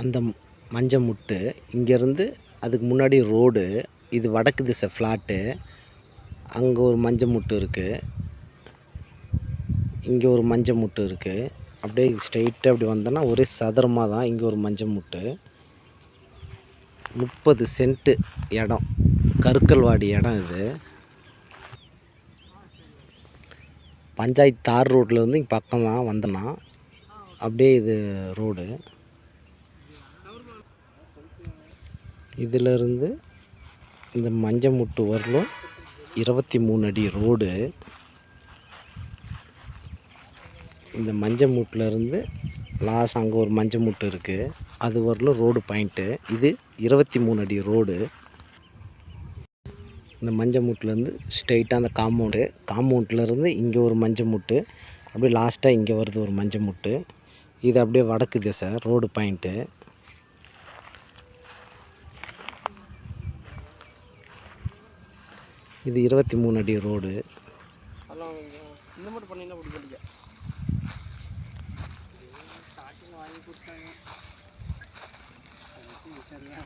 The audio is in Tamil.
அந்த மஞ்ச முட்டு. இங்கேருந்து அதுக்கு முன்னாடி ரோடு. இது வடக்கு திசை ஃப்ளாட்டு. அங்கே ஒரு மஞ்ச முட்டு இருக்குது. இங்கே ஒரு மஞ்ச முட்டு இருக்குது. அப்படியே ஸ்ட்ரைட்டாக அப்படி வந்தோன்னா ஒரே சதுரமாக தான். இங்கே ஒரு மஞ்ச முட்டு. 30 சென்ட்டு இடம். கருக்கல்வாடி இடம் இது. பஞ்சாயத்து தார் ரோட்லேருந்து இங்கே பக்கம் தான் வந்தோன்னா. அப்படியே இது ரோடு. இதிலிருந்து இந்த மஞ்ச முட்டு வரலும் 23 அடி ரோடு. இந்த மஞ்ச மூட்டிலேருந்து லாஸ்ட் அங்கே ஒரு மஞ்ச மூட்டு இருக்குது. அது வரலும் ரோடு பாயிண்ட்டு. இது 23 அடி ரோடு. இந்த மஞ்ச மூட்டிலேருந்து ஸ்ட்ரெயிட்டாக அந்த காம்பவுண்ட்லேருந்து இங்கே ஒரு மஞ்ச மூட்டு. அப்படியே லாஸ்ட்டாக இங்கே வருது ஒரு மஞ்ச மூட்டு. இது அப்படியே வடக்கு திசை ரோடு பாயிண்ட்டு. இது 23 அடி ரோடு. இந்த மட்டும் பண்ணினா பிடிக்க ஸ்டார்டிங் வாங்கி கொடுத்தாங்க. சரியா